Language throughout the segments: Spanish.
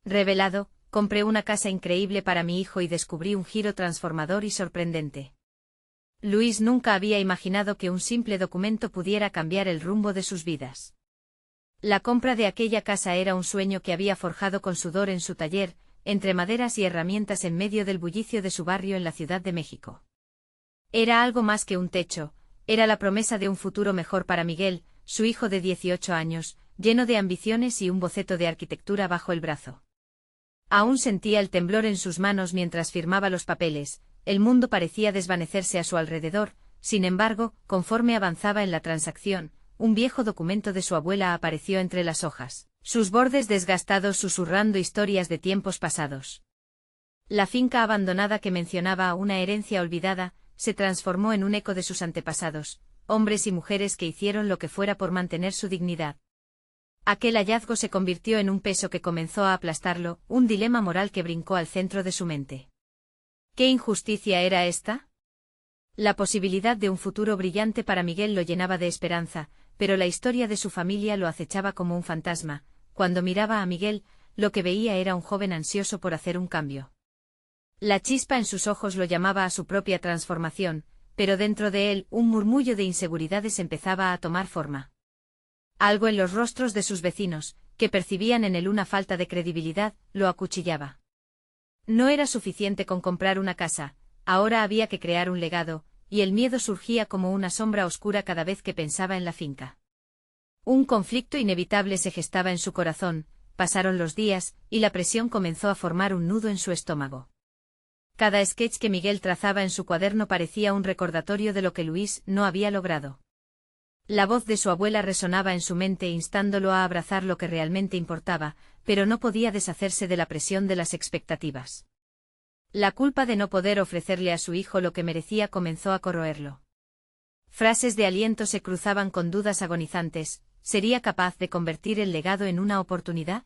Revelado, compré una casa increíble para mi hijo y descubrí un giro transformador y sorprendente. Luis nunca había imaginado que un simple documento pudiera cambiar el rumbo de sus vidas. La compra de aquella casa era un sueño que había forjado con sudor en su taller, entre maderas y herramientas en medio del bullicio de su barrio en la Ciudad de México. Era algo más que un techo, era la promesa de un futuro mejor para Miguel, su hijo de 18 años, lleno de ambiciones y un boceto de arquitectura bajo el brazo. Aún sentía el temblor en sus manos mientras firmaba los papeles, el mundo parecía desvanecerse a su alrededor, sin embargo, conforme avanzaba en la transacción, un viejo documento de su abuela apareció entre las hojas, sus bordes desgastados susurrando historias de tiempos pasados. La finca abandonada que mencionaba una herencia olvidada, se transformó en un eco de sus antepasados, hombres y mujeres que hicieron lo que fuera por mantener su dignidad. Aquel hallazgo se convirtió en un peso que comenzó a aplastarlo, un dilema moral que brincó al centro de su mente. ¿Qué injusticia era esta? La posibilidad de un futuro brillante para Miguel lo llenaba de esperanza, pero la historia de su familia lo acechaba como un fantasma. Cuando miraba a Miguel, lo que veía era un joven ansioso por hacer un cambio. La chispa en sus ojos lo llamaba a su propia transformación, pero dentro de él un murmullo de inseguridades empezaba a tomar forma. Algo en los rostros de sus vecinos, que percibían en él una falta de credibilidad, lo acuchillaba. No era suficiente con comprar una casa, ahora había que crear un legado, y el miedo surgía como una sombra oscura cada vez que pensaba en la finca. Un conflicto inevitable se gestaba en su corazón, pasaron los días, y la presión comenzó a formar un nudo en su estómago. Cada sketch que Miguel trazaba en su cuaderno parecía un recordatorio de lo que Luis no había logrado. La voz de su abuela resonaba en su mente instándolo a abrazar lo que realmente importaba, pero no podía deshacerse de la presión de las expectativas. La culpa de no poder ofrecerle a su hijo lo que merecía comenzó a corroerlo. Frases de aliento se cruzaban con dudas agonizantes, ¿sería capaz de convertir el legado en una oportunidad?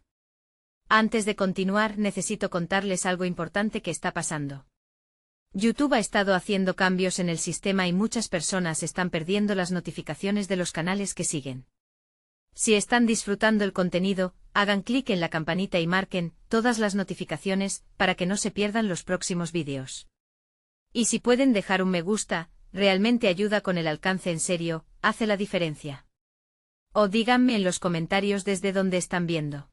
Antes de continuar, necesito contarles algo importante que está pasando. YouTube ha estado haciendo cambios en el sistema y muchas personas están perdiendo las notificaciones de los canales que siguen. Si están disfrutando el contenido, hagan clic en la campanita y marquen todas las notificaciones para que no se pierdan los próximos vídeos. Y si pueden dejar un me gusta, realmente ayuda con el alcance en serio, hace la diferencia. O díganme en los comentarios desde dónde están viendo.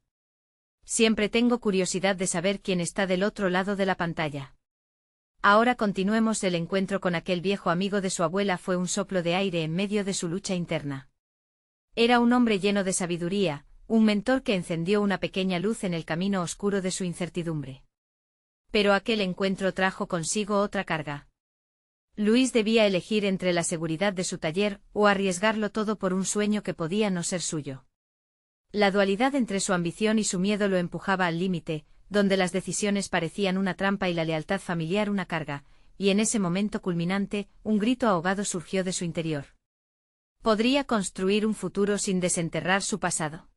Siempre tengo curiosidad de saber quién está del otro lado de la pantalla. Ahora continuemos. El encuentro con aquel viejo amigo de su abuela fue un soplo de aire en medio de su lucha interna. Era un hombre lleno de sabiduría, un mentor que encendió una pequeña luz en el camino oscuro de su incertidumbre. Pero aquel encuentro trajo consigo otra carga. Luis debía elegir entre la seguridad de su taller o arriesgarlo todo por un sueño que podía no ser suyo. La dualidad entre su ambición y su miedo lo empujaba al límite, donde las decisiones parecían una trampa y la lealtad familiar una carga, y en ese momento culminante, un grito ahogado surgió de su interior. ¿Podría construir un futuro sin desenterrar su pasado?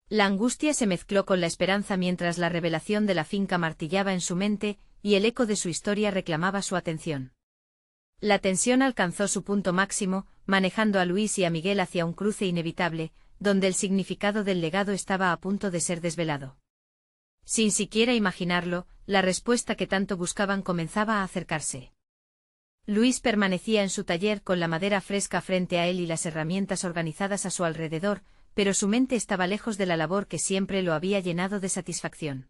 La angustia se mezcló con la esperanza mientras la revelación de la finca martillaba en su mente, y el eco de su historia reclamaba su atención. La tensión alcanzó su punto máximo, manejando a Luis y a Miguel hacia un cruce inevitable, donde el significado del legado estaba a punto de ser desvelado. Sin siquiera imaginarlo, la respuesta que tanto buscaban comenzaba a acercarse. Luis permanecía en su taller con la madera fresca frente a él y las herramientas organizadas a su alrededor, pero su mente estaba lejos de la labor que siempre lo había llenado de satisfacción.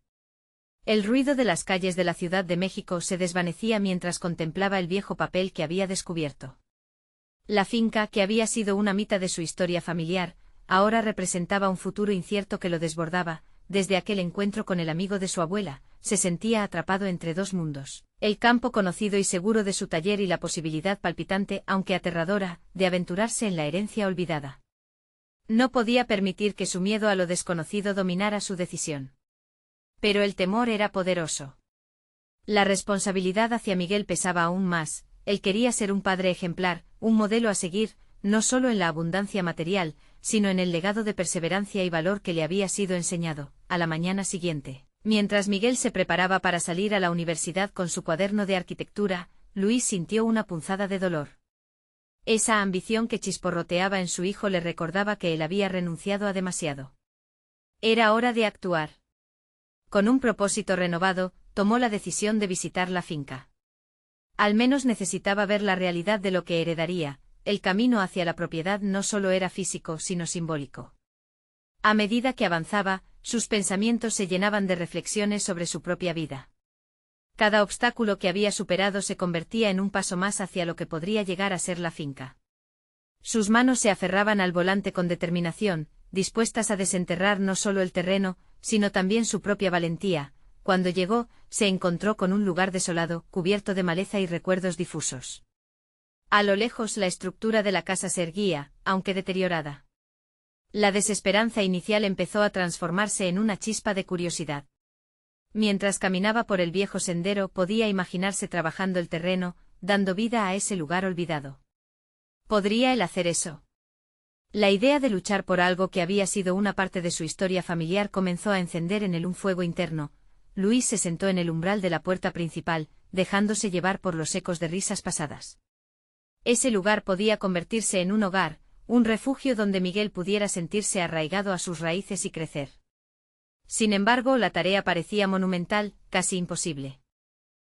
El ruido de las calles de la Ciudad de México se desvanecía mientras contemplaba el viejo papel que había descubierto. La finca, que había sido una mitad de su historia familiar, ahora representaba un futuro incierto que lo desbordaba. Desde aquel encuentro con el amigo de su abuela, se sentía atrapado entre dos mundos, el campo conocido y seguro de su taller y la posibilidad palpitante, aunque aterradora, de aventurarse en la herencia olvidada. No podía permitir que su miedo a lo desconocido dominara su decisión. Pero el temor era poderoso. La responsabilidad hacia Miguel pesaba aún más, él quería ser un padre ejemplar, un modelo a seguir, no solo en la abundancia material, sino en el legado de perseverancia y valor que le había sido enseñado. A la mañana siguiente, mientras Miguel se preparaba para salir a la universidad con su cuaderno de arquitectura, Luis sintió una punzada de dolor. Esa ambición que chisporroteaba en su hijo le recordaba que él había renunciado a demasiado. Era hora de actuar. Con un propósito renovado, tomó la decisión de visitar la finca. Al menos necesitaba ver la realidad de lo que heredaría. El camino hacia la propiedad no solo era físico, sino simbólico. A medida que avanzaba, sus pensamientos se llenaban de reflexiones sobre su propia vida. Cada obstáculo que había superado se convertía en un paso más hacia lo que podría llegar a ser la finca. Sus manos se aferraban al volante con determinación, dispuestas a desenterrar no solo el terreno, sino también su propia valentía. Cuando llegó, se encontró con un lugar desolado, cubierto de maleza y recuerdos difusos. A lo lejos la estructura de la casa se erguía, aunque deteriorada. La desesperanza inicial empezó a transformarse en una chispa de curiosidad. Mientras caminaba por el viejo sendero podía imaginarse trabajando el terreno, dando vida a ese lugar olvidado. ¿Podría él hacer eso? La idea de luchar por algo que había sido una parte de su historia familiar comenzó a encender en él un fuego interno. Luis se sentó en el umbral de la puerta principal, dejándose llevar por los ecos de risas pasadas. Ese lugar podía convertirse en un hogar, un refugio donde Miguel pudiera sentirse arraigado a sus raíces y crecer. Sin embargo, la tarea parecía monumental, casi imposible.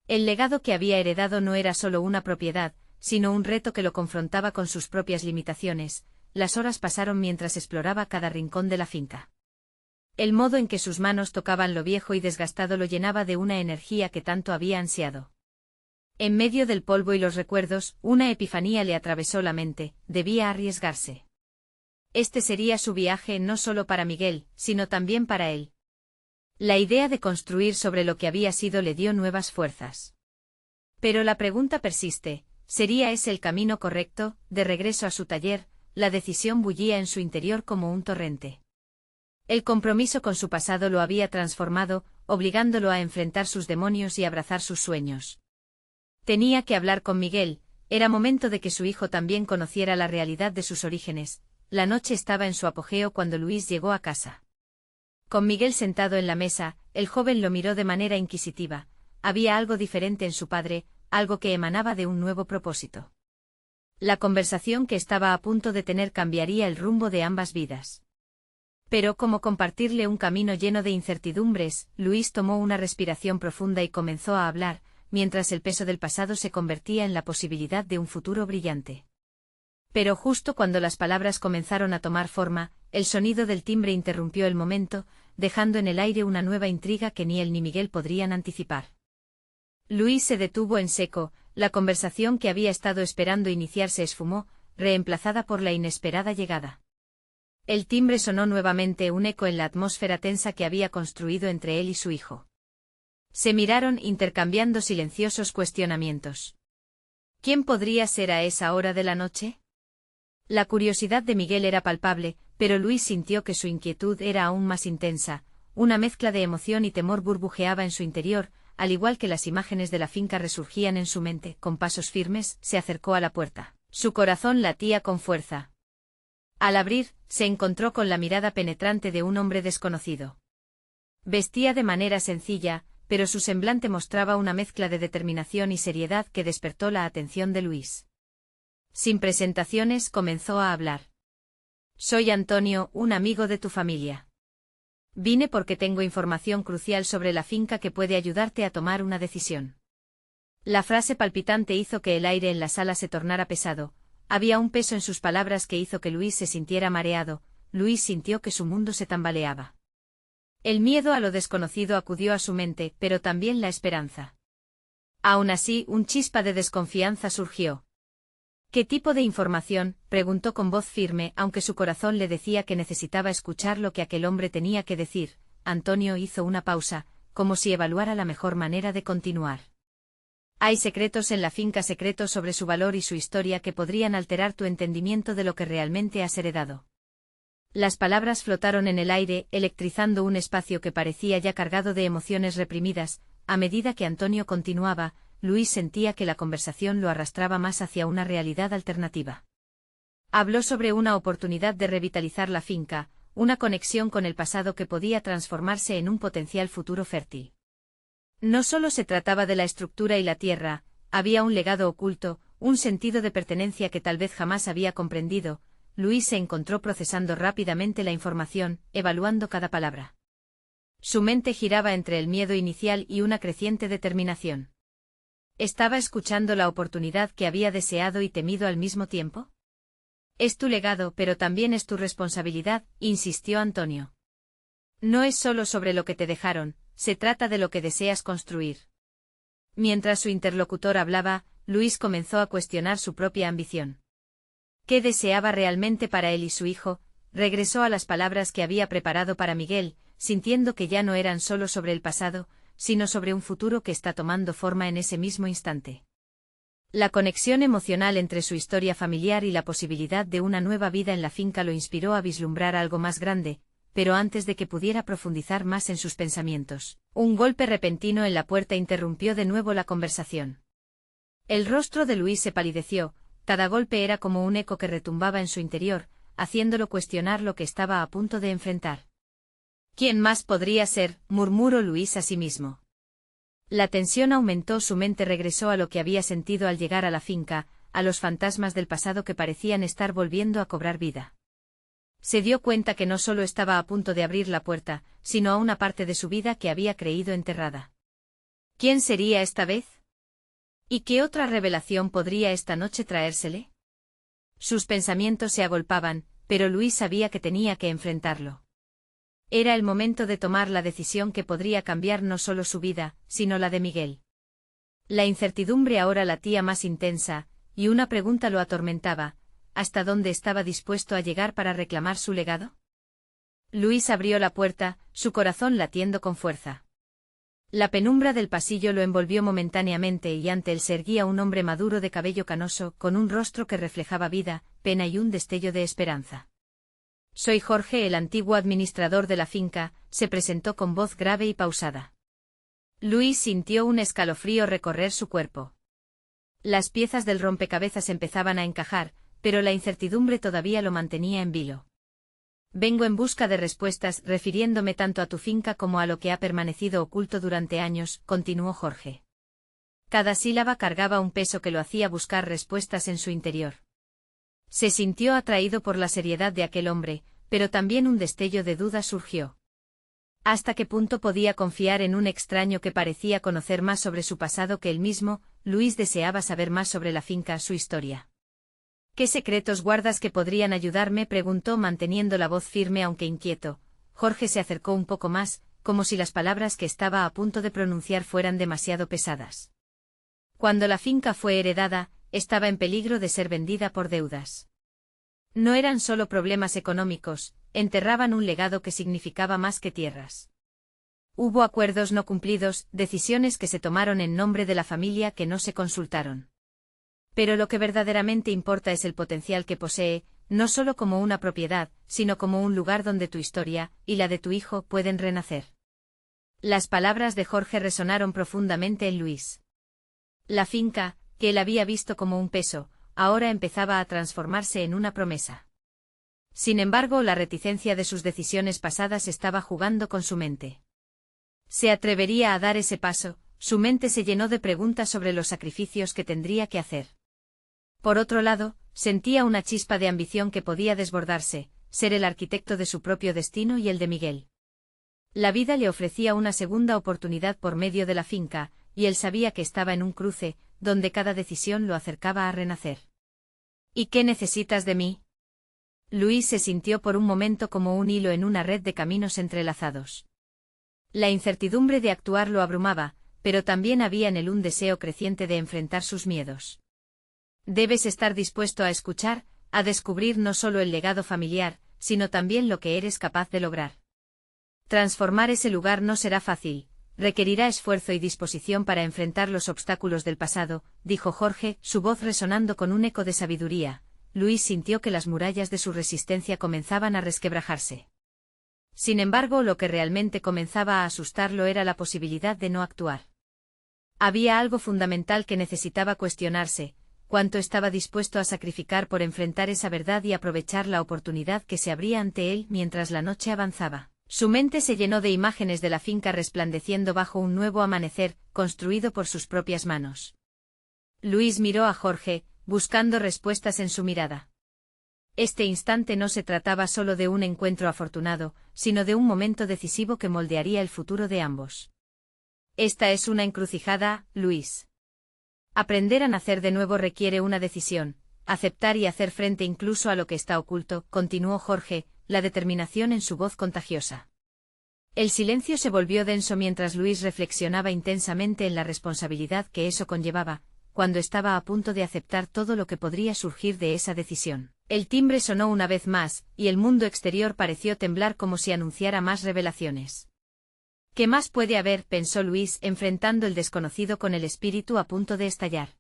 El legado que había heredado no era solo una propiedad, sino un reto que lo confrontaba con sus propias limitaciones. Las horas pasaron mientras exploraba cada rincón de la finca. El modo en que sus manos tocaban lo viejo y desgastado lo llenaba de una energía que tanto había ansiado. En medio del polvo y los recuerdos, una epifanía le atravesó la mente: debía arriesgarse. Este sería su viaje no solo para Miguel, sino también para él. La idea de construir sobre lo que había sido le dio nuevas fuerzas. Pero la pregunta persiste: ¿sería ese el camino correcto? De regreso a su taller, la decisión bullía en su interior como un torrente. El compromiso con su pasado lo había transformado, obligándolo a enfrentar sus demonios y abrazar sus sueños. Tenía que hablar con Miguel, era momento de que su hijo también conociera la realidad de sus orígenes. La noche estaba en su apogeo cuando Luis llegó a casa. Con Miguel sentado en la mesa, el joven lo miró de manera inquisitiva. Había algo diferente en su padre, algo que emanaba de un nuevo propósito. La conversación que estaba a punto de tener cambiaría el rumbo de ambas vidas. Pero ¿cómo compartirle un camino lleno de incertidumbres? Luis tomó una respiración profunda y comenzó a hablar, mientras el peso del pasado se convertía en la posibilidad de un futuro brillante. Pero justo cuando las palabras comenzaron a tomar forma, el sonido del timbre interrumpió el momento, dejando en el aire una nueva intriga que ni él ni Miguel podrían anticipar. Luis se detuvo en seco, la conversación que había estado esperando iniciar se esfumó, reemplazada por la inesperada llegada. El timbre sonó nuevamente, un eco en la atmósfera tensa que había construido entre él y su hijo. Se miraron intercambiando silenciosos cuestionamientos. ¿Quién podría ser a esa hora de la noche? La curiosidad de Miguel era palpable, pero Luis sintió que su inquietud era aún más intensa. Una mezcla de emoción y temor burbujeaba en su interior, al igual que las imágenes de la finca resurgían en su mente. Con pasos firmes, se acercó a la puerta. Su corazón latía con fuerza. Al abrir, se encontró con la mirada penetrante de un hombre desconocido. Vestía de manera sencilla, pero su semblante mostraba una mezcla de determinación y seriedad que despertó la atención de Luis. Sin presentaciones, comenzó a hablar. Soy Antonio, un amigo de tu familia. Vine porque tengo información crucial sobre la finca que puede ayudarte a tomar una decisión. La frase palpitante hizo que el aire en la sala se tornara pesado. Había un peso en sus palabras que hizo que Luis se sintiera mareado. Luis sintió que su mundo se tambaleaba. El miedo a lo desconocido acudió a su mente, pero también la esperanza. Aún así, un chispa de desconfianza surgió. ¿Qué tipo de información?, preguntó con voz firme, aunque su corazón le decía que necesitaba escuchar lo que aquel hombre tenía que decir. Antonio hizo una pausa, como si evaluara la mejor manera de continuar. Hay secretos en la finca, secretos sobre su valor y su historia que podrían alterar tu entendimiento de lo que realmente has heredado. Las palabras flotaron en el aire, electrizando un espacio que parecía ya cargado de emociones reprimidas. A medida que Antonio continuaba, Luis sentía que la conversación lo arrastraba más hacia una realidad alternativa. Habló sobre una oportunidad de revitalizar la finca, una conexión con el pasado que podía transformarse en un potencial futuro fértil. No solo se trataba de la estructura y la tierra, había un legado oculto, un sentido de pertenencia que tal vez jamás había comprendido. Luis se encontró procesando rápidamente la información, evaluando cada palabra. Su mente giraba entre el miedo inicial y una creciente determinación. ¿Estaba escuchando la oportunidad que había deseado y temido al mismo tiempo? Es tu legado, pero también es tu responsabilidad, insistió Antonio. No es solo sobre lo que te dejaron, se trata de lo que deseas construir. Mientras su interlocutor hablaba, Luis comenzó a cuestionar su propia ambición. ¿Qué deseaba realmente para él y su hijo? Regresó a las palabras que había preparado para Miguel, sintiendo que ya no eran solo sobre el pasado, sino sobre un futuro que está tomando forma en ese mismo instante. La conexión emocional entre su historia familiar y la posibilidad de una nueva vida en la finca lo inspiró a vislumbrar algo más grande, pero antes de que pudiera profundizar más en sus pensamientos, un golpe repentino en la puerta interrumpió de nuevo la conversación. El rostro de Luis se palideció, cada golpe era como un eco que retumbaba en su interior, haciéndolo cuestionar lo que estaba a punto de enfrentar. ¿Quién más podría ser?, murmuró Luis a sí mismo. La tensión aumentó, su mente regresó a lo que había sentido al llegar a la finca, a los fantasmas del pasado que parecían estar volviendo a cobrar vida. Se dio cuenta que no solo estaba a punto de abrir la puerta, sino a una parte de su vida que había creído enterrada. ¿Quién sería esta vez? ¿Y qué otra revelación podría esta noche traérsele? Sus pensamientos se agolpaban, pero Luis sabía que tenía que enfrentarlo. Era el momento de tomar la decisión que podría cambiar no solo su vida, sino la de Miguel. La incertidumbre ahora latía más intensa, y una pregunta lo atormentaba: ¿hasta dónde estaba dispuesto a llegar para reclamar su legado? Luis abrió la puerta, su corazón latiendo con fuerza. La penumbra del pasillo lo envolvió momentáneamente y ante él se erguía un hombre maduro de cabello canoso, con un rostro que reflejaba vida, pena y un destello de esperanza. Soy Jorge, el antiguo administrador de la finca, se presentó con voz grave y pausada. Luis sintió un escalofrío recorrer su cuerpo. Las piezas del rompecabezas empezaban a encajar, pero la incertidumbre todavía lo mantenía en vilo. Vengo en busca de respuestas, refiriéndome tanto a tu finca como a lo que ha permanecido oculto durante años, continuó Jorge. Cada sílaba cargaba un peso que lo hacía buscar respuestas en su interior. Se sintió atraído por la seriedad de aquel hombre, pero también un destello de duda surgió. ¿Hasta qué punto podía confiar en un extraño que parecía conocer más sobre su pasado que él mismo? Luis deseaba saber más sobre la finca, su historia. ¿Qué secretos guardas que podrían ayudarme?, preguntó manteniendo la voz firme aunque inquieto. Jorge se acercó un poco más, como si las palabras que estaba a punto de pronunciar fueran demasiado pesadas. Cuando la finca fue heredada, estaba en peligro de ser vendida por deudas. No eran solo problemas económicos, enterraban un legado que significaba más que tierras. Hubo acuerdos no cumplidos, decisiones que se tomaron en nombre de la familia que no se consultaron. Pero lo que verdaderamente importa es el potencial que posee, no solo como una propiedad, sino como un lugar donde tu historia, y la de tu hijo, pueden renacer. Las palabras de Jorge resonaron profundamente en Luis. La finca, que él había visto como un peso, ahora empezaba a transformarse en una promesa. Sin embargo, la reticencia de sus decisiones pasadas estaba jugando con su mente. ¿Se atrevería a dar ese paso? Su mente se llenó de preguntas sobre los sacrificios que tendría que hacer. Por otro lado, sentía una chispa de ambición que podía desbordarse, ser el arquitecto de su propio destino y el de Miguel. La vida le ofrecía una segunda oportunidad por medio de la finca, y él sabía que estaba en un cruce, donde cada decisión lo acercaba a renacer. ¿Y qué necesitas de mí? Luis se sintió por un momento como un hilo en una red de caminos entrelazados. La incertidumbre de actuar lo abrumaba, pero también había en él un deseo creciente de enfrentar sus miedos. Debes estar dispuesto a escuchar, a descubrir no solo el legado familiar, sino también lo que eres capaz de lograr. Transformar ese lugar no será fácil, requerirá esfuerzo y disposición para enfrentar los obstáculos del pasado, dijo Jorge, su voz resonando con un eco de sabiduría. Luis sintió que las murallas de su resistencia comenzaban a resquebrajarse. Sin embargo, lo que realmente comenzaba a asustarlo era la posibilidad de no actuar. Había algo fundamental que necesitaba cuestionarse: cuánto estaba dispuesto a sacrificar por enfrentar esa verdad y aprovechar la oportunidad que se abría ante él mientras la noche avanzaba. Su mente se llenó de imágenes de la finca resplandeciendo bajo un nuevo amanecer, construido por sus propias manos. Luis miró a Jorge, buscando respuestas en su mirada. Este instante no se trataba solo de un encuentro afortunado, sino de un momento decisivo que moldearía el futuro de ambos. Esta es una encrucijada, Luis. Aprender a nacer de nuevo requiere una decisión, aceptar y hacer frente incluso a lo que está oculto, continuó Jorge, la determinación en su voz contagiosa. El silencio se volvió denso mientras Luis reflexionaba intensamente en la responsabilidad que eso conllevaba, cuando estaba a punto de aceptar todo lo que podría surgir de esa decisión. El timbre sonó una vez más, y el mundo exterior pareció temblar como si anunciara más revelaciones. ¿Qué más puede haber?, pensó Luis, enfrentando el desconocido con el espíritu a punto de estallar.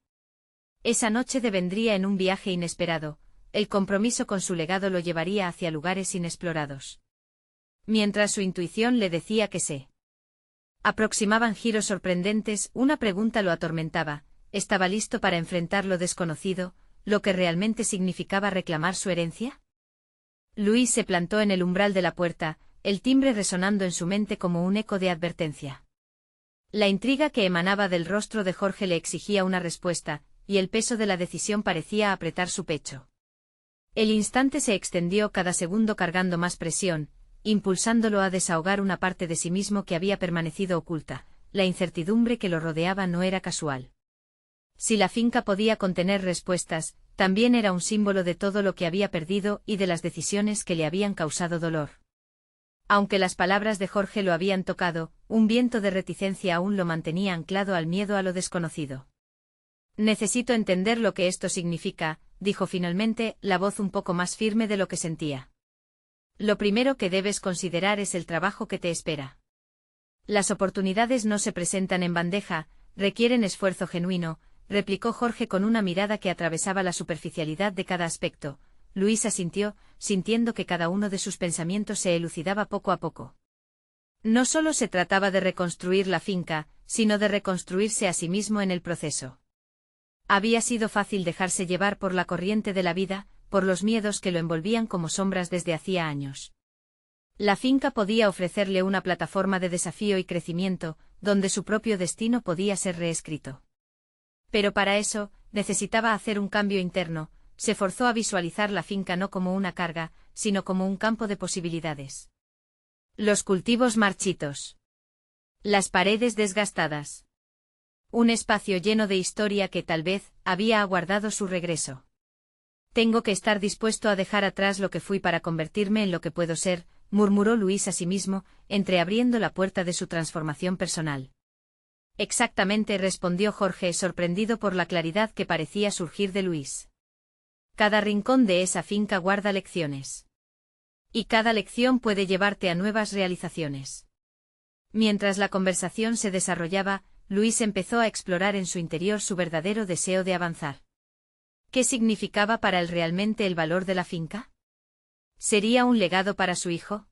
Esa noche devendría en un viaje inesperado, el compromiso con su legado lo llevaría hacia lugares inexplorados. Mientras su intuición le decía que se aproximaban giros sorprendentes, una pregunta lo atormentaba: ¿estaba listo para enfrentar lo desconocido, lo que realmente significaba reclamar su herencia? Luis se plantó en el umbral de la puerta, el timbre resonando en su mente como un eco de advertencia. La intriga que emanaba del rostro de Jorge le exigía una respuesta, y el peso de la decisión parecía apretar su pecho. El instante se extendió, cada segundo cargando más presión, impulsándolo a desahogar una parte de sí mismo que había permanecido oculta. La incertidumbre que lo rodeaba no era casual. Si la finca podía contener respuestas, también era un símbolo de todo lo que había perdido y de las decisiones que le habían causado dolor. Aunque las palabras de Jorge lo habían tocado, un viento de reticencia aún lo mantenía anclado al miedo a lo desconocido. Necesito entender lo que esto significa, dijo finalmente, la voz un poco más firme de lo que sentía. Lo primero que debes considerar es el trabajo que te espera. Las oportunidades no se presentan en bandeja, requieren esfuerzo genuino, replicó Jorge con una mirada que atravesaba la superficialidad de cada aspecto. Luis asintió, sintiendo que cada uno de sus pensamientos se elucidaba poco a poco. No solo se trataba de reconstruir la finca, sino de reconstruirse a sí mismo en el proceso. Había sido fácil dejarse llevar por la corriente de la vida, por los miedos que lo envolvían como sombras desde hacía años. La finca podía ofrecerle una plataforma de desafío y crecimiento, donde su propio destino podía ser reescrito. Pero para eso, necesitaba hacer un cambio interno. Se forzó a visualizar la finca no como una carga, sino como un campo de posibilidades. Los cultivos marchitos. Las paredes desgastadas. Un espacio lleno de historia que tal vez había aguardado su regreso. Tengo que estar dispuesto a dejar atrás lo que fui para convertirme en lo que puedo ser, murmuró Luis a sí mismo, entreabriendo la puerta de su transformación personal. Exactamente, respondió Jorge, sorprendido por la claridad que parecía surgir de Luis. Cada rincón de esa finca guarda lecciones. Y cada lección puede llevarte a nuevas realizaciones. Mientras la conversación se desarrollaba, Luis empezó a explorar en su interior su verdadero deseo de avanzar. ¿Qué significaba para él realmente el valor de la finca? ¿Sería un legado para su hijo?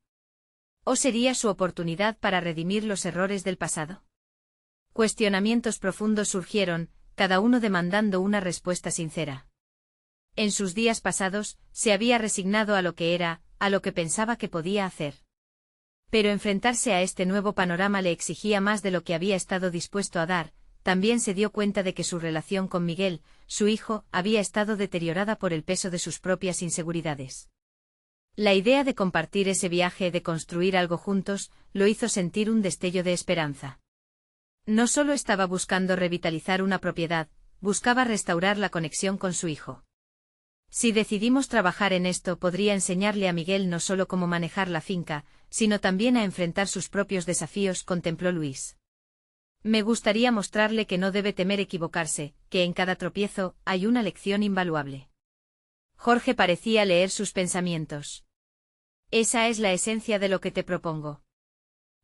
¿O sería su oportunidad para redimir los errores del pasado? Cuestionamientos profundos surgieron, cada uno demandando una respuesta sincera. En sus días pasados, se había resignado a lo que era, a lo que pensaba que podía hacer. Pero enfrentarse a este nuevo panorama le exigía más de lo que había estado dispuesto a dar. También se dio cuenta de que su relación con Miguel, su hijo, había estado deteriorada por el peso de sus propias inseguridades. La idea de compartir ese viaje, de construir algo juntos, lo hizo sentir un destello de esperanza. No solo estaba buscando revitalizar una propiedad, buscaba restaurar la conexión con su hijo. Si decidimos trabajar en esto, podría enseñarle a Miguel no solo cómo manejar la finca, sino también a enfrentar sus propios desafíos, contempló Luis. Me gustaría mostrarle que no debe temer equivocarse, que en cada tropiezo hay una lección invaluable. Jorge parecía leer sus pensamientos. Esa es la esencia de lo que te propongo.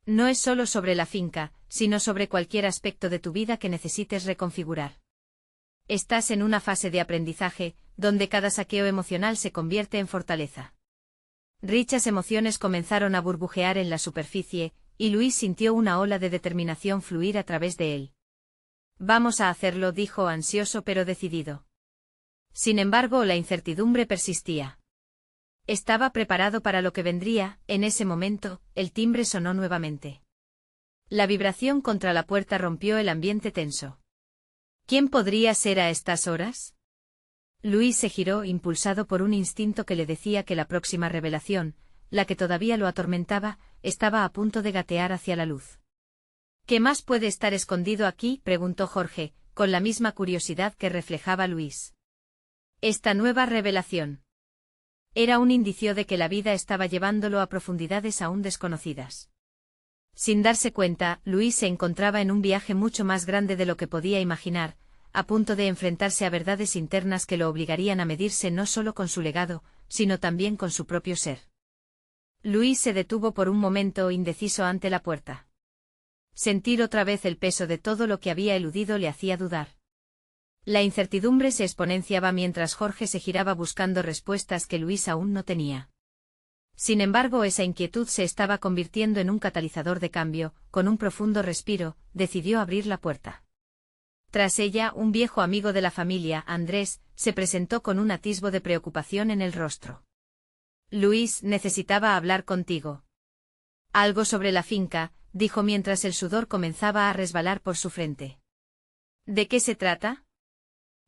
No es solo sobre la finca, sino sobre cualquier aspecto de tu vida que necesites reconfigurar. Estás en una fase de aprendizaje, donde cada saqueo emocional se convierte en fortaleza. Richas emociones comenzaron a burbujear en la superficie, y Luis sintió una ola de determinación fluir a través de él. Vamos a hacerlo, dijo ansioso pero decidido. Sin embargo, la incertidumbre persistía. Estaba preparado para lo que vendría. En ese momento, el timbre sonó nuevamente. La vibración contra la puerta rompió el ambiente tenso. ¿Quién podría ser a estas horas? Luis se giró, impulsado por un instinto que le decía que la próxima revelación, la que todavía lo atormentaba, estaba a punto de gatear hacia la luz. ¿Qué más puede estar escondido aquí?, preguntó Jorge, con la misma curiosidad que reflejaba Luis. Esta nueva revelación era un indicio de que la vida estaba llevándolo a profundidades aún desconocidas. Sin darse cuenta, Luis se encontraba en un viaje mucho más grande de lo que podía imaginar, a punto de enfrentarse a verdades internas que lo obligarían a medirse no solo con su legado, sino también con su propio ser. Luis se detuvo por un momento indeciso ante la puerta. Sentir otra vez el peso de todo lo que había eludido le hacía dudar. La incertidumbre se exponenciaba mientras Jorge se giraba buscando respuestas que Luis aún no tenía. Sin embargo, esa inquietud se estaba convirtiendo en un catalizador de cambio. Con un profundo respiro, decidió abrir la puerta. Tras ella, un viejo amigo de la familia, Andrés, se presentó con un atisbo de preocupación en el rostro. Luis, necesitaba hablar contigo. Algo sobre la finca, dijo mientras el sudor comenzaba a resbalar por su frente. ¿De qué se trata?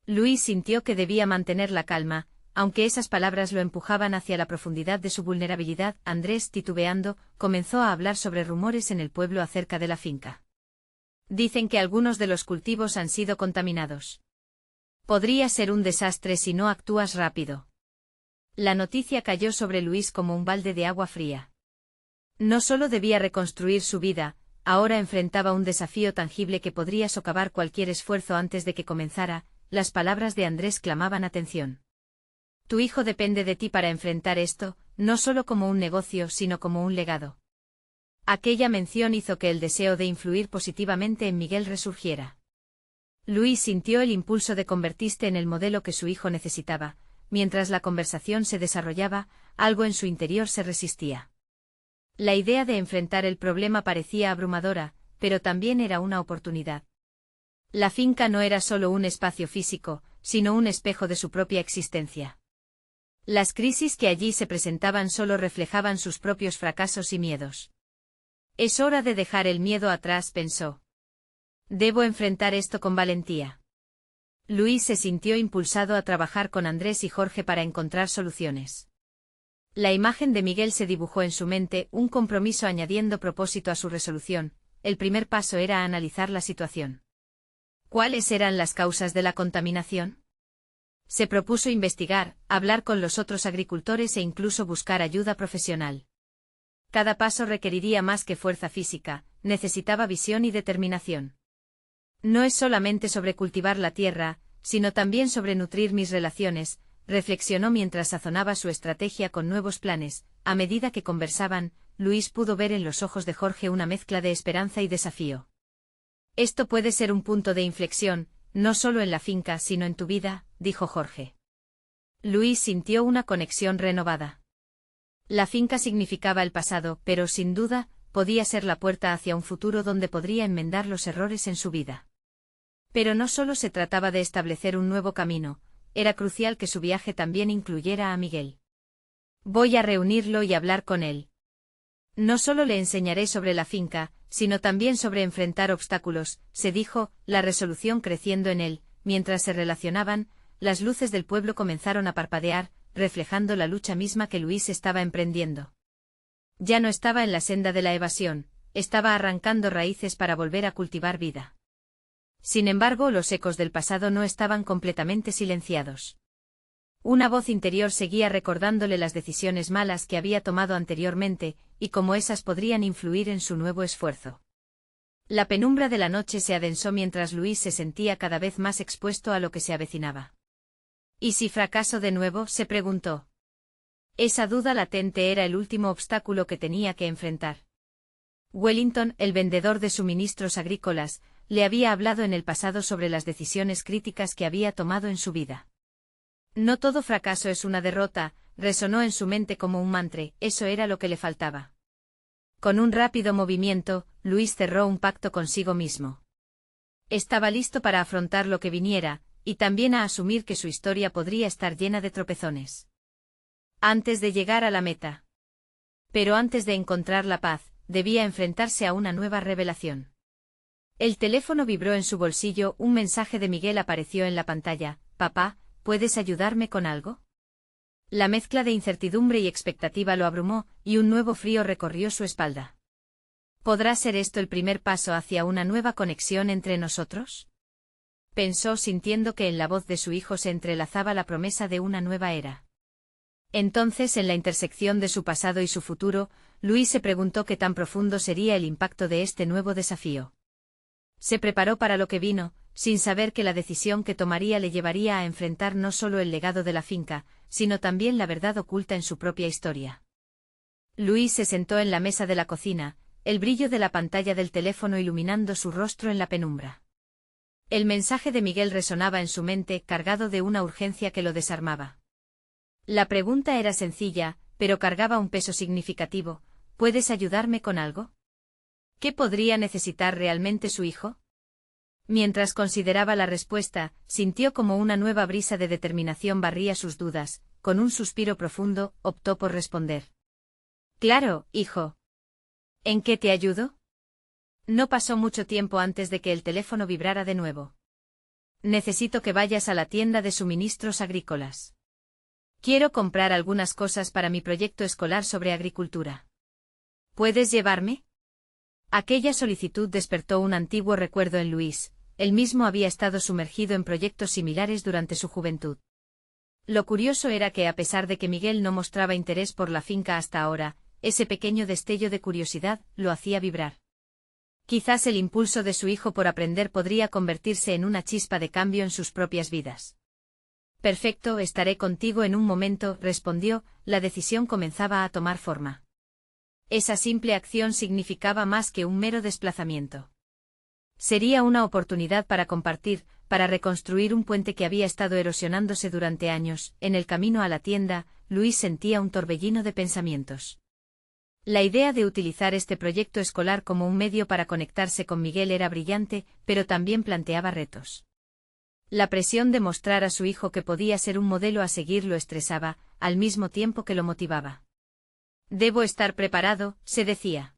Luis sintió que debía mantener la calma, aunque esas palabras lo empujaban hacia la profundidad de su vulnerabilidad. Andrés, titubeando, comenzó a hablar sobre rumores en el pueblo acerca de la finca. Dicen que algunos de los cultivos han sido contaminados. Podría ser un desastre si no actúas rápido. La noticia cayó sobre Luis como un balde de agua fría. No solo debía reconstruir su vida, ahora enfrentaba un desafío tangible que podría socavar cualquier esfuerzo antes de que comenzara. Las palabras de Andrés clamaban atención. Tu hijo depende de ti para enfrentar esto, no solo como un negocio, sino como un legado. Aquella mención hizo que el deseo de influir positivamente en Miguel resurgiera. Luis sintió el impulso de convertirse en el modelo que su hijo necesitaba. Mientras la conversación se desarrollaba, algo en su interior se resistía. La idea de enfrentar el problema parecía abrumadora, pero también era una oportunidad. La finca no era solo un espacio físico, sino un espejo de su propia existencia. Las crisis que allí se presentaban solo reflejaban sus propios fracasos y miedos. Es hora de dejar el miedo atrás, pensó. Debo enfrentar esto con valentía. Luis se sintió impulsado a trabajar con Andrés y Jorge para encontrar soluciones. La imagen de Miguel se dibujó en su mente, un compromiso añadiendo propósito a su resolución. El primer paso era analizar la situación. ¿Cuáles eran las causas de la contaminación? Se propuso investigar, hablar con los otros agricultores e incluso buscar ayuda profesional. Cada paso requeriría más que fuerza física, necesitaba visión y determinación. No es solamente sobre cultivar la tierra, sino también sobre nutrir mis relaciones, reflexionó mientras sazonaba su estrategia con nuevos planes. A medida que conversaban, Luis pudo ver en los ojos de Jorge una mezcla de esperanza y desafío. Esto puede ser un punto de inflexión, no solo en la finca sino en tu vida, dijo Jorge. Luis sintió una conexión renovada. La finca significaba el pasado, pero sin duda, podía ser la puerta hacia un futuro donde podría enmendar los errores en su vida. Pero no solo se trataba de establecer un nuevo camino, era crucial que su viaje también incluyera a Miguel. Voy a reunirlo y hablar con él. No solo le enseñaré sobre la finca, sino también sobre enfrentar obstáculos, se dijo, la resolución creciendo en él. Mientras se relacionaban, las luces del pueblo comenzaron a parpadear, reflejando la lucha misma que Luis estaba emprendiendo. Ya no estaba en la senda de la evasión, estaba arrancando raíces para volver a cultivar vida. Sin embargo, los ecos del pasado no estaban completamente silenciados. Una voz interior seguía recordándole las decisiones malas que había tomado anteriormente, y cómo esas podrían influir en su nuevo esfuerzo. La penumbra de la noche se adensó mientras Luis se sentía cada vez más expuesto a lo que se avecinaba. ¿Y si fracaso de nuevo?, se preguntó. Esa duda latente era el último obstáculo que tenía que enfrentar. Wellington, el vendedor de suministros agrícolas, le había hablado en el pasado sobre las decisiones críticas que había tomado en su vida. No todo fracaso es una derrota, resonó en su mente como un mantra, eso era lo que le faltaba. Con un rápido movimiento, Luis cerró un pacto consigo mismo. Estaba listo para afrontar lo que viniera, y también a asumir que su historia podría estar llena de tropezones. Antes de llegar a la meta. Pero antes de encontrar la paz, debía enfrentarse a una nueva revelación. El teléfono vibró en su bolsillo, un mensaje de Miguel apareció en la pantalla. Papá, ¿puedes ayudarme con algo? La mezcla de incertidumbre y expectativa lo abrumó, y un nuevo frío recorrió su espalda. ¿Podrá ser esto el primer paso hacia una nueva conexión entre nosotros? Pensó sintiendo que en la voz de su hijo se entrelazaba la promesa de una nueva era. Entonces, en la intersección de su pasado y su futuro, Luis se preguntó qué tan profundo sería el impacto de este nuevo desafío. Se preparó para lo que vino, sin saber que la decisión que tomaría le llevaría a enfrentar no solo el legado de la finca, sino también la verdad oculta en su propia historia. Luis se sentó en la mesa de la cocina, el brillo de la pantalla del teléfono iluminando su rostro en la penumbra. El mensaje de Miguel resonaba en su mente, cargado de una urgencia que lo desarmaba. La pregunta era sencilla, pero cargaba un peso significativo. ¿Puedes ayudarme con algo? ¿Qué podría necesitar realmente su hijo? Mientras consideraba la respuesta, sintió como una nueva brisa de determinación barría sus dudas. Con un suspiro profundo, optó por responder. Claro, hijo. ¿En qué te ayudo? No pasó mucho tiempo antes de que el teléfono vibrara de nuevo. Necesito que vayas a la tienda de suministros agrícolas. Quiero comprar algunas cosas para mi proyecto escolar sobre agricultura. ¿Puedes llevarme? Aquella solicitud despertó un antiguo recuerdo en Luis. Él mismo había estado sumergido en proyectos similares durante su juventud. Lo curioso era que, a pesar de que Miguel no mostraba interés por la finca hasta ahora, ese pequeño destello de curiosidad lo hacía vibrar. Quizás el impulso de su hijo por aprender podría convertirse en una chispa de cambio en sus propias vidas. Perfecto, estaré contigo en un momento, respondió. La decisión comenzaba a tomar forma. Esa simple acción significaba más que un mero desplazamiento. Sería una oportunidad para compartir, para reconstruir un puente que había estado erosionándose durante años. En el camino a la tienda, Luis sentía un torbellino de pensamientos. La idea de utilizar este proyecto escolar como un medio para conectarse con Miguel era brillante, pero también planteaba retos. La presión de mostrar a su hijo que podía ser un modelo a seguir lo estresaba, al mismo tiempo que lo motivaba. Debo estar preparado, se decía.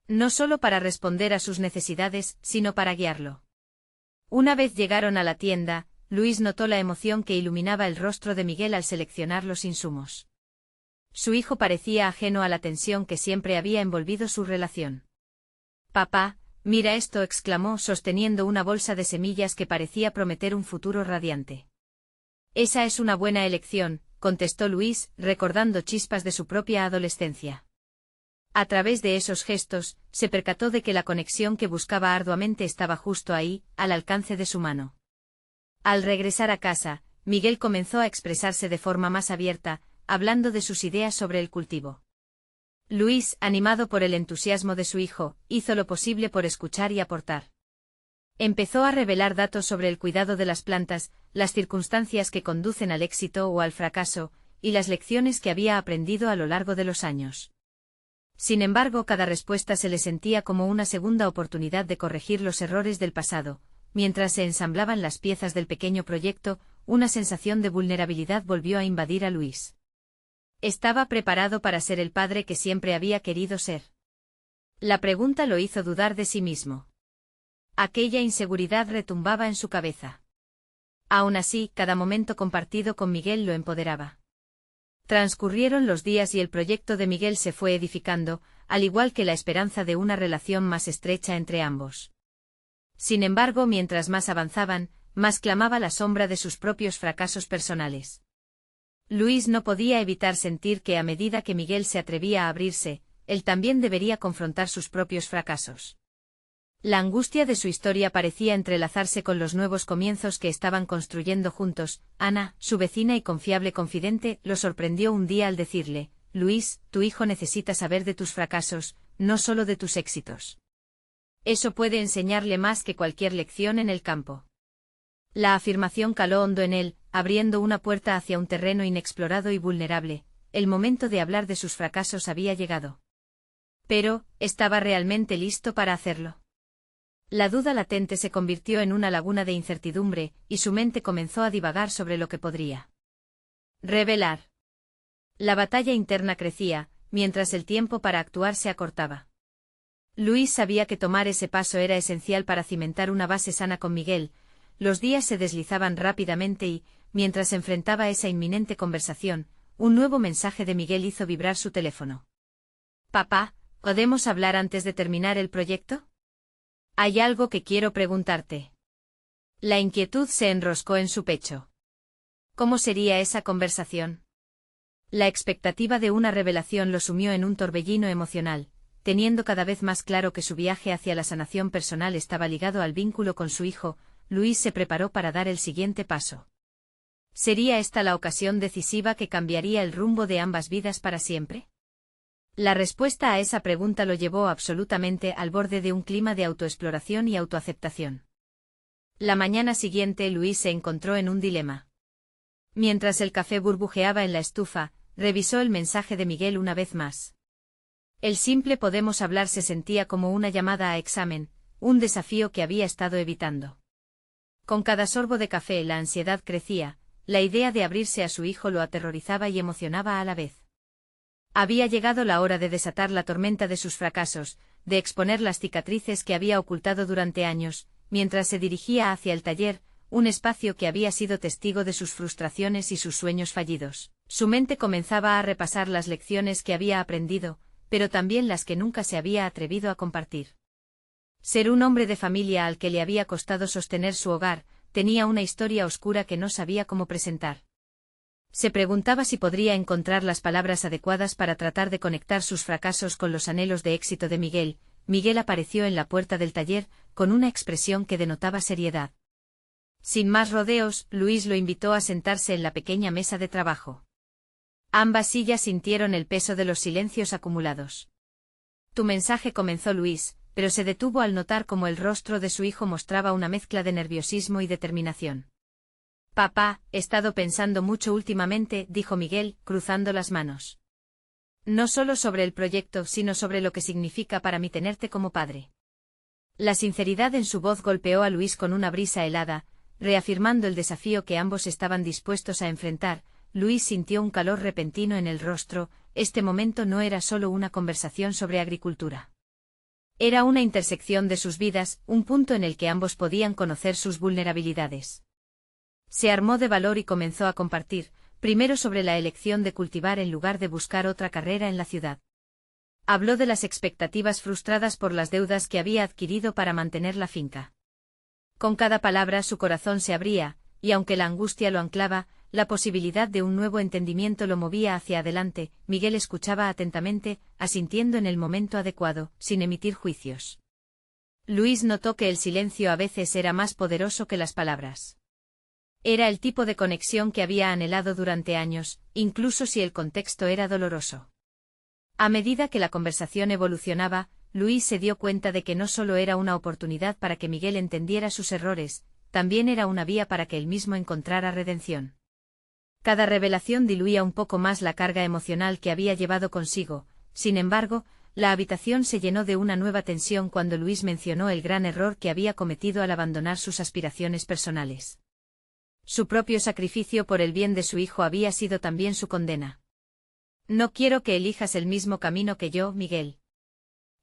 No solo para responder a sus necesidades, sino para guiarlo. Una vez llegaron a la tienda, Luis notó la emoción que iluminaba el rostro de Miguel al seleccionar los insumos. Su hijo parecía ajeno a la tensión que siempre había envolvido su relación. «Papá, mira esto», exclamó, sosteniendo una bolsa de semillas que parecía prometer un futuro radiante. «Esa es una buena elección», contestó Luis, recordando chispas de su propia adolescencia. A través de esos gestos, se percató de que la conexión que buscaba arduamente estaba justo ahí, al alcance de su mano. Al regresar a casa, Miguel comenzó a expresarse de forma más abierta, hablando de sus ideas sobre el cultivo. Luis, animado por el entusiasmo de su hijo, hizo lo posible por escuchar y aportar. Empezó a revelar datos sobre el cuidado de las plantas, las circunstancias que conducen al éxito o al fracaso, y las lecciones que había aprendido a lo largo de los años. Sin embargo, cada respuesta se le sentía como una segunda oportunidad de corregir los errores del pasado. Mientras se ensamblaban las piezas del pequeño proyecto, una sensación de vulnerabilidad volvió a invadir a Luis. ¿Estaba preparado para ser el padre que siempre había querido ser? La pregunta lo hizo dudar de sí mismo. Aquella inseguridad retumbaba en su cabeza. Aún así, cada momento compartido con Miguel lo empoderaba. Transcurrieron los días y el proyecto de Miguel se fue edificando, al igual que la esperanza de una relación más estrecha entre ambos. Sin embargo, mientras más avanzaban, más clamaba la sombra de sus propios fracasos personales. Luis no podía evitar sentir que a medida que Miguel se atrevía a abrirse, él también debería confrontar sus propios fracasos. La angustia de su historia parecía entrelazarse con los nuevos comienzos que estaban construyendo juntos. Ana, su vecina y confiable confidente, lo sorprendió un día al decirle: «Luis, tu hijo necesita saber de tus fracasos, no solo de tus éxitos. Eso puede enseñarle más que cualquier lección en el campo». La afirmación caló hondo en él, abriendo una puerta hacia un terreno inexplorado y vulnerable. El momento de hablar de sus fracasos había llegado. Pero, ¿estaba realmente listo para hacerlo? La duda latente se convirtió en una laguna de incertidumbre, y su mente comenzó a divagar sobre lo que podría revelar. La batalla interna crecía, mientras el tiempo para actuar se acortaba. Luis sabía que tomar ese paso era esencial para cimentar una base sana con Miguel. Los días se deslizaban rápidamente y, mientras enfrentaba esa inminente conversación, un nuevo mensaje de Miguel hizo vibrar su teléfono. «Papá, ¿podemos hablar antes de terminar el proyecto? Hay algo que quiero preguntarte». La inquietud se enroscó en su pecho. ¿Cómo sería esa conversación? La expectativa de una revelación lo sumió en un torbellino emocional, teniendo cada vez más claro que su viaje hacia la sanación personal estaba ligado al vínculo con su hijo. Luis se preparó para dar el siguiente paso. ¿Sería esta la ocasión decisiva que cambiaría el rumbo de ambas vidas para siempre? La respuesta a esa pregunta lo llevó absolutamente al borde de un clima de autoexploración y autoaceptación. La mañana siguiente Luis se encontró en un dilema. Mientras el café burbujeaba en la estufa, revisó el mensaje de Miguel una vez más. El simple podemos hablar se sentía como una llamada a examen, un desafío que había estado evitando. Con cada sorbo de café la ansiedad crecía, la idea de abrirse a su hijo lo aterrorizaba y emocionaba a la vez. Había llegado la hora de desatar la tormenta de sus fracasos, de exponer las cicatrices que había ocultado durante años, mientras se dirigía hacia el taller, un espacio que había sido testigo de sus frustraciones y sus sueños fallidos. Su mente comenzaba a repasar las lecciones que había aprendido, pero también las que nunca se había atrevido a compartir. Ser un hombre de familia al que le había costado sostener su hogar, tenía una historia oscura que no sabía cómo presentar. Se preguntaba si podría encontrar las palabras adecuadas para tratar de conectar sus fracasos con los anhelos de éxito de Miguel. Miguel apareció en la puerta del taller, con una expresión que denotaba seriedad. Sin más rodeos, Luis lo invitó a sentarse en la pequeña mesa de trabajo. Ambas sillas sintieron el peso de los silencios acumulados. «Tu mensaje», comenzó Luis, pero se detuvo al notar cómo el rostro de su hijo mostraba una mezcla de nerviosismo y determinación. «Papá, he estado pensando mucho últimamente», dijo Miguel, cruzando las manos. «No solo sobre el proyecto, sino sobre lo que significa para mí tenerte como padre». La sinceridad en su voz golpeó a Luis con una brisa helada, reafirmando el desafío que ambos estaban dispuestos a enfrentar. Luis sintió un calor repentino en el rostro. Este momento no era solo una conversación sobre agricultura. Era una intersección de sus vidas, un punto en el que ambos podían conocer sus vulnerabilidades. Se armó de valor y comenzó a compartir, primero sobre la elección de cultivar en lugar de buscar otra carrera en la ciudad. Habló de las expectativas frustradas por las deudas que había adquirido para mantener la finca. Con cada palabra su corazón se abría, y aunque la angustia lo anclaba, la posibilidad de un nuevo entendimiento lo movía hacia adelante. Miguel escuchaba atentamente, asintiendo en el momento adecuado, sin emitir juicios. Luis notó que el silencio a veces era más poderoso que las palabras. Era el tipo de conexión que había anhelado durante años, incluso si el contexto era doloroso. A medida que la conversación evolucionaba, Luis se dio cuenta de que no solo era una oportunidad para que Miguel entendiera sus errores, también era una vía para que él mismo encontrara redención. Cada revelación diluía un poco más la carga emocional que había llevado consigo. Sin embargo, la habitación se llenó de una nueva tensión cuando Luis mencionó el gran error que había cometido al abandonar sus aspiraciones personales. Su propio sacrificio por el bien de su hijo había sido también su condena. «No quiero que elijas el mismo camino que yo, Miguel.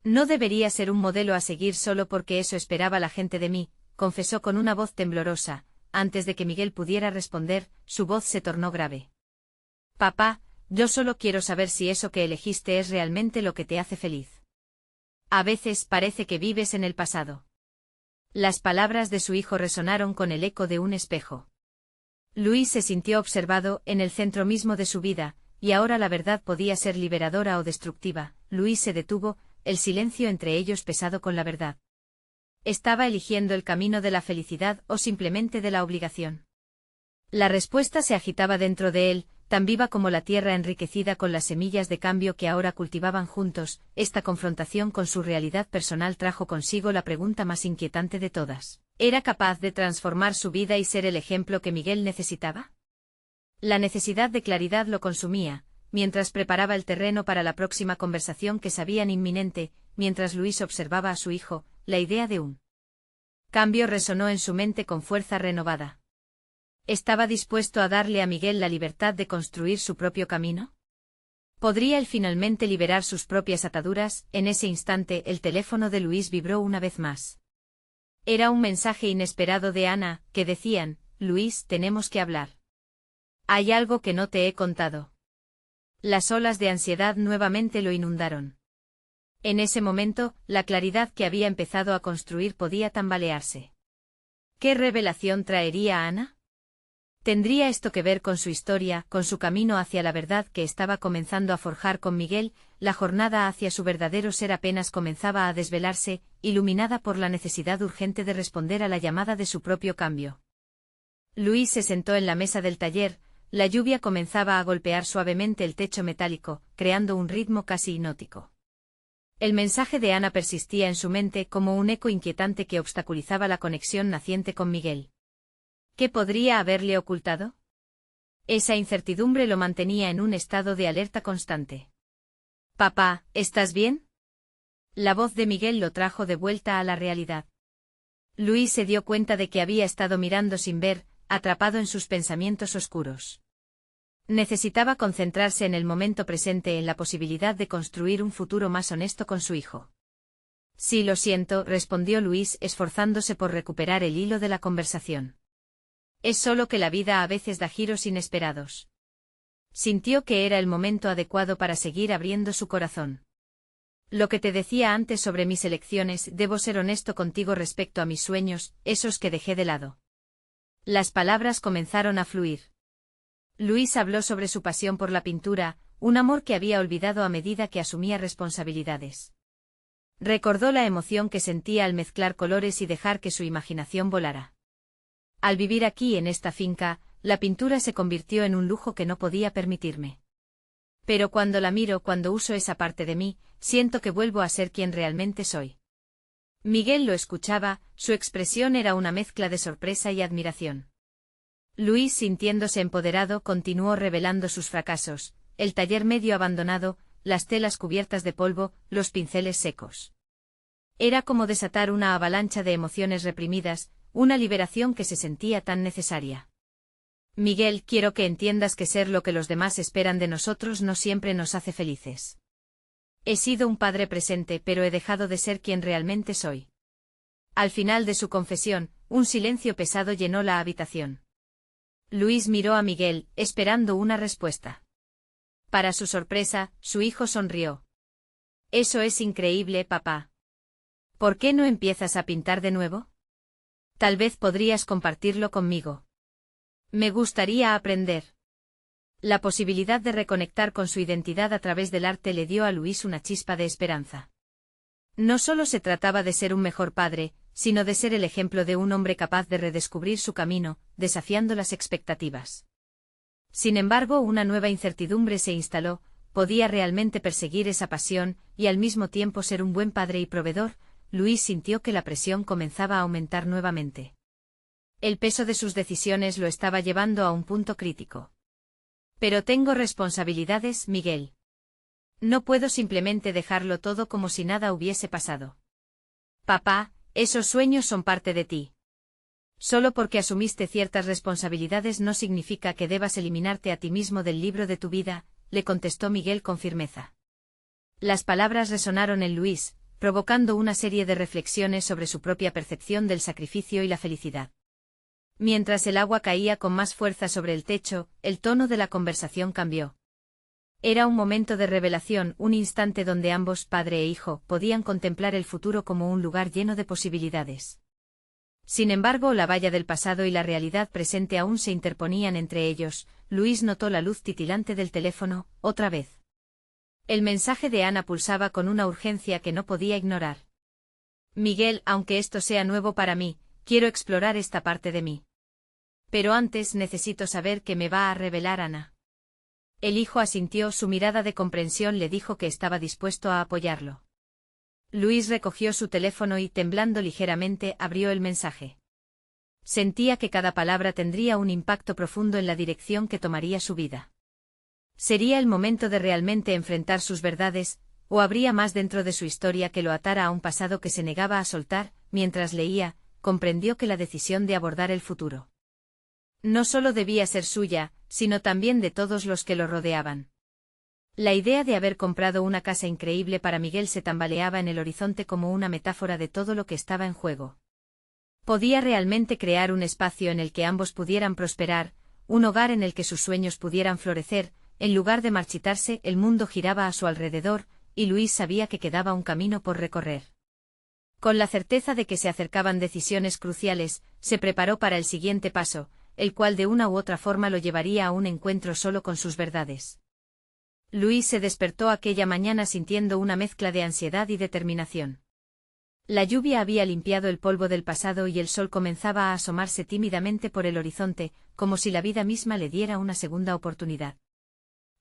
No debería ser un modelo a seguir solo porque eso esperaba la gente de mí», confesó con una voz temblorosa. Antes de que Miguel pudiera responder, su voz se tornó grave. «Papá, yo solo quiero saber si eso que elegiste es realmente lo que te hace feliz. A veces parece que vives en el pasado». Las palabras de su hijo resonaron con el eco de un espejo. Luis se sintió observado, en el centro mismo de su vida, y ahora la verdad podía ser liberadora o destructiva. Luis se detuvo, el silencio entre ellos pesado con la verdad. ¿Estaba eligiendo el camino de la felicidad o simplemente de la obligación? La respuesta se agitaba dentro de él, tan viva como la tierra enriquecida con las semillas de cambio que ahora cultivaban juntos. Esta confrontación con su realidad personal trajo consigo la pregunta más inquietante de todas. ¿Era capaz de transformar su vida y ser el ejemplo que Miguel necesitaba? La necesidad de claridad lo consumía, mientras preparaba el terreno para la próxima conversación que sabían inminente. Mientras Luis observaba a su hijo, la idea de un cambio resonó en su mente con fuerza renovada. ¿Estaba dispuesto a darle a Miguel la libertad de construir su propio camino? ¿Podría él finalmente liberar sus propias ataduras? En ese instante el teléfono de Luis vibró una vez más. Era un mensaje inesperado de Ana, que decían: «Luis, tenemos que hablar». Hay algo que no te he contado. Las olas de ansiedad nuevamente lo inundaron. En ese momento, la claridad que había empezado a construir podía tambalearse. ¿Qué revelación traería a Ana? ¿Tendría esto que ver con su historia, con su camino hacia la verdad que estaba comenzando a forjar con Miguel? La jornada hacia su verdadero ser apenas comenzaba a desvelarse, iluminada por la necesidad urgente de responder a la llamada de su propio cambio. Luis se sentó en la mesa del taller, la lluvia comenzaba a golpear suavemente el techo metálico, creando un ritmo casi hipnótico. El mensaje de Ana persistía en su mente como un eco inquietante que obstaculizaba la conexión naciente con Miguel. ¿Qué podría haberle ocultado? Esa incertidumbre lo mantenía en un estado de alerta constante. «Papá, ¿estás bien?». La voz de Miguel lo trajo de vuelta a la realidad. Luis se dio cuenta de que había estado mirando sin ver, atrapado en sus pensamientos oscuros. Necesitaba concentrarse en el momento presente, en la posibilidad de construir un futuro más honesto con su hijo. «Sí, lo siento», respondió Luis, esforzándose por recuperar el hilo de la conversación. «Es solo que la vida a veces da giros inesperados». Sintió que era el momento adecuado para seguir abriendo su corazón. «Lo que te decía antes sobre mis elecciones, debo ser honesto contigo respecto a mis sueños, esos que dejé de lado». Las palabras comenzaron a fluir. Luis habló sobre su pasión por la pintura, un amor que había olvidado a medida que asumía responsabilidades. Recordó la emoción que sentía al mezclar colores y dejar que su imaginación volara. «Al vivir aquí en esta finca, la pintura se convirtió en un lujo que no podía permitirme. Pero cuando la miro, cuando uso esa parte de mí, siento que vuelvo a ser quien realmente soy». Miguel lo escuchaba, su expresión era una mezcla de sorpresa y admiración. Luis, sintiéndose empoderado, continuó revelando sus fracasos: el taller medio abandonado, las telas cubiertas de polvo, los pinceles secos. Era como desatar una avalancha de emociones reprimidas, una liberación que se sentía tan necesaria. «Miguel, quiero que entiendas que ser lo que los demás esperan de nosotros no siempre nos hace felices. He sido un padre presente, pero he dejado de ser quien realmente soy». Al final de su confesión, un silencio pesado llenó la habitación. Luis miró a Miguel, esperando una respuesta. Para su sorpresa, su hijo sonrió. «Eso es increíble, papá. ¿Por qué no empiezas a pintar de nuevo? Tal vez podrías compartirlo conmigo. Me gustaría aprender». La posibilidad de reconectar con su identidad a través del arte le dio a Luis una chispa de esperanza. No solo se trataba de ser un mejor padre, sino de ser el ejemplo de un hombre capaz de redescubrir su camino, desafiando las expectativas. Sin embargo, una nueva incertidumbre se instaló: ¿podía realmente perseguir esa pasión y al mismo tiempo ser un buen padre y proveedor? Luis sintió que la presión comenzaba a aumentar nuevamente. El peso de sus decisiones lo estaba llevando a un punto crítico. «Pero tengo responsabilidades, Miguel. No puedo simplemente dejarlo todo como si nada hubiese pasado». «Papá, esos sueños son parte de ti. Solo porque asumiste ciertas responsabilidades no significa que debas eliminarte a ti mismo del libro de tu vida», le contestó Miguel con firmeza. Las palabras resonaron en Luis, provocando una serie de reflexiones sobre su propia percepción del sacrificio y la felicidad. Mientras el agua caía con más fuerza sobre el techo, el tono de la conversación cambió. Era un momento de revelación, un instante donde ambos, padre e hijo, podían contemplar el futuro como un lugar lleno de posibilidades. Sin embargo, la valla del pasado y la realidad presente aún se interponían entre ellos. Luis notó la luz titilante del teléfono, otra vez. El mensaje de Ana pulsaba con una urgencia que no podía ignorar. «Miguel, aunque esto sea nuevo para mí, quiero explorar esta parte de mí. Pero antes necesito saber qué me va a revelar Ana». El hijo asintió, su mirada de comprensión le dijo que estaba dispuesto a apoyarlo. Luis recogió su teléfono y, temblando ligeramente, abrió el mensaje. Sentía que cada palabra tendría un impacto profundo en la dirección que tomaría su vida. ¿Sería el momento de realmente enfrentar sus verdades, o habría más dentro de su historia que lo atara a un pasado que se negaba a soltar? Mientras leía, comprendió que la decisión de abordar el futuro no solo debía ser suya, sino también de todos los que lo rodeaban. La idea de haber comprado una casa increíble para Miguel se tambaleaba en el horizonte como una metáfora de todo lo que estaba en juego. ¿Podía realmente crear un espacio en el que ambos pudieran prosperar, un hogar en el que sus sueños pudieran florecer. En lugar de marchitarse, el mundo giraba a su alrededor, y Luis sabía que quedaba un camino por recorrer. Con la certeza de que se acercaban decisiones cruciales, se preparó para el siguiente paso, el cual de una u otra forma lo llevaría a un encuentro solo con sus verdades. Luis se despertó aquella mañana sintiendo una mezcla de ansiedad y determinación. La lluvia había limpiado el polvo del pasado y el sol comenzaba a asomarse tímidamente por el horizonte, como si la vida misma le diera una segunda oportunidad.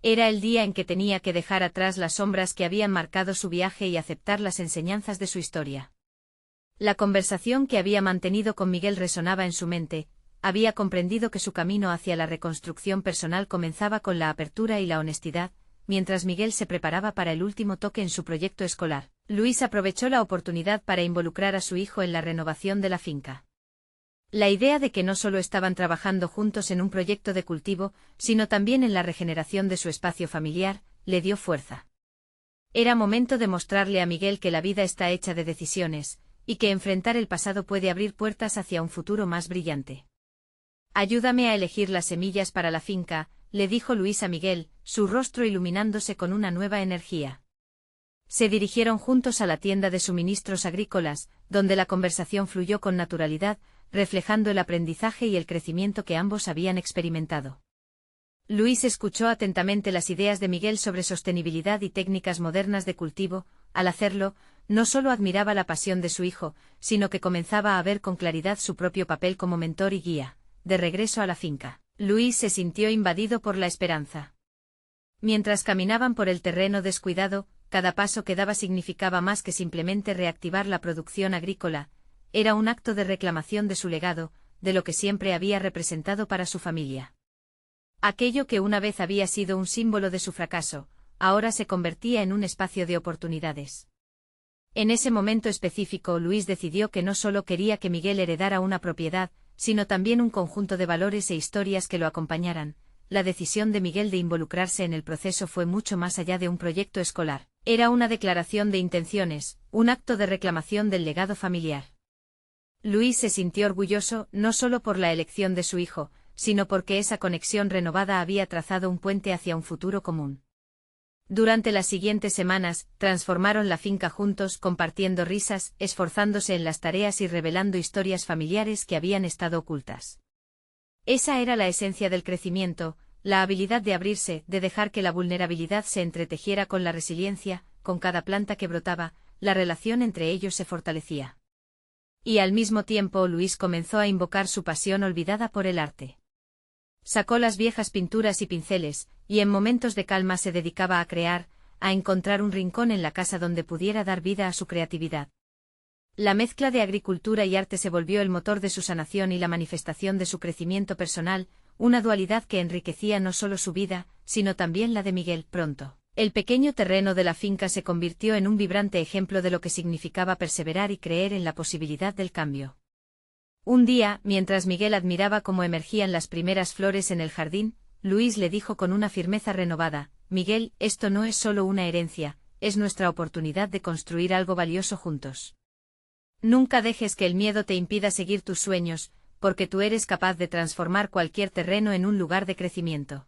Era el día en que tenía que dejar atrás las sombras que habían marcado su viaje y aceptar las enseñanzas de su historia. La conversación que había mantenido con Miguel resonaba en su mente. Había comprendido que su camino hacia la reconstrucción personal comenzaba con la apertura y la honestidad. Mientras Miguel se preparaba para el último toque en su proyecto escolar, Luis aprovechó la oportunidad para involucrar a su hijo en la renovación de la finca. La idea de que no solo estaban trabajando juntos en un proyecto de cultivo, sino también en la regeneración de su espacio familiar, le dio fuerza. Era momento de mostrarle a Miguel que la vida está hecha de decisiones, y que enfrentar el pasado puede abrir puertas hacia un futuro más brillante. Ayúdame a elegir las semillas para la finca, le dijo Luis a Miguel, su rostro iluminándose con una nueva energía. Se dirigieron juntos a la tienda de suministros agrícolas, donde la conversación fluyó con naturalidad, reflejando el aprendizaje y el crecimiento que ambos habían experimentado. Luis escuchó atentamente las ideas de Miguel sobre sostenibilidad y técnicas modernas de cultivo. Al hacerlo, no solo admiraba la pasión de su hijo, sino que comenzaba a ver con claridad su propio papel como mentor y guía. De regreso a la finca, Luis se sintió invadido por la esperanza. Mientras caminaban por el terreno descuidado, cada paso que daba significaba más que simplemente reactivar la producción agrícola. Era un acto de reclamación de su legado, de lo que siempre había representado para su familia. Aquello que una vez había sido un símbolo de su fracaso, ahora se convertía en un espacio de oportunidades. En ese momento específico, Luis decidió que no solo quería que Miguel heredara una propiedad, sino también un conjunto de valores e historias que lo acompañaran. La decisión de Miguel de involucrarse en el proceso fue mucho más allá de un proyecto escolar. Era una declaración de intenciones, un acto de reclamación del legado familiar. Luis se sintió orgulloso, no solo por la elección de su hijo, sino porque esa conexión renovada había trazado un puente hacia un futuro común. Durante las siguientes semanas, transformaron la finca juntos, compartiendo risas, esforzándose en las tareas y revelando historias familiares que habían estado ocultas. Esa era la esencia del crecimiento, la habilidad de abrirse, de dejar que la vulnerabilidad se entretejiera con la resiliencia. Con cada planta que brotaba, la relación entre ellos se fortalecía. Y al mismo tiempo Luis comenzó a invocar su pasión olvidada por el arte. Sacó las viejas pinturas y pinceles, y en momentos de calma se dedicaba a crear, a encontrar un rincón en la casa donde pudiera dar vida a su creatividad. La mezcla de agricultura y arte se volvió el motor de su sanación y la manifestación de su crecimiento personal, una dualidad que enriquecía no solo su vida, sino también la de Miguel. Pronto, el pequeño terreno de la finca se convirtió en un vibrante ejemplo de lo que significaba perseverar y creer en la posibilidad del cambio. Un día, mientras Miguel admiraba cómo emergían las primeras flores en el jardín, Luis le dijo con una firmeza renovada: «Miguel, esto no es solo una herencia, es nuestra oportunidad de construir algo valioso juntos. Nunca dejes que el miedo te impida seguir tus sueños, porque tú eres capaz de transformar cualquier terreno en un lugar de crecimiento».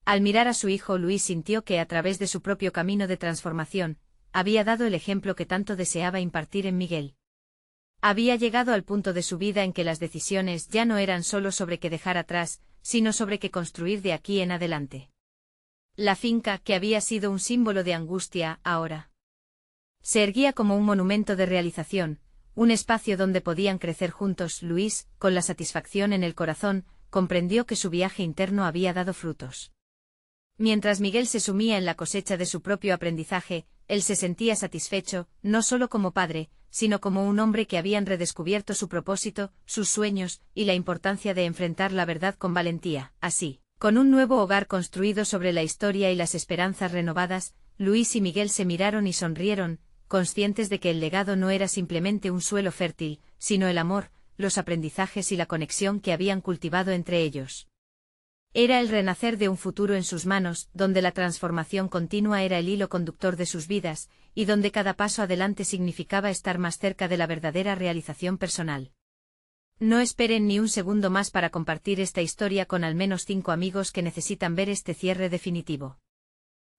Al mirar a su hijo, Luis sintió que, a través de su propio camino de transformación, había dado el ejemplo que tanto deseaba impartir en Miguel. Había llegado al punto de su vida en que las decisiones ya no eran solo sobre qué dejar atrás, sino sobre qué construir de aquí en adelante. La finca, que había sido un símbolo de angustia, ahora se erguía como un monumento de realización, un espacio donde podían crecer juntos. Luis, con la satisfacción en el corazón, comprendió que su viaje interno había dado frutos. Mientras Miguel se sumía en la cosecha de su propio aprendizaje, él se sentía satisfecho, no solo como padre, sino como un hombre que habían redescubierto su propósito, sus sueños, y la importancia de enfrentar la verdad con valentía. Así, con un nuevo hogar construido sobre la historia y las esperanzas renovadas, Luis y Miguel se miraron y sonrieron, conscientes de que el legado no era simplemente un suelo fértil, sino el amor, los aprendizajes y la conexión que habían cultivado entre ellos. Era el renacer de un futuro en sus manos, donde la transformación continua era el hilo conductor de sus vidas, y donde cada paso adelante significaba estar más cerca de la verdadera realización personal. No esperen ni un segundo más para compartir esta historia con al menos 5 amigos que necesitan ver este cierre definitivo.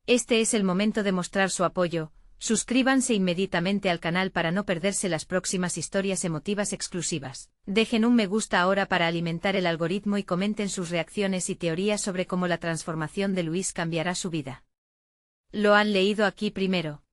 Este es el momento de mostrar su apoyo. Suscríbanse inmediatamente al canal para no perderse las próximas historias emotivas exclusivas. Dejen un me gusta ahora para alimentar el algoritmo y comenten sus reacciones y teorías sobre cómo la transformación de Luis cambiará su vida. Lo han leído aquí primero.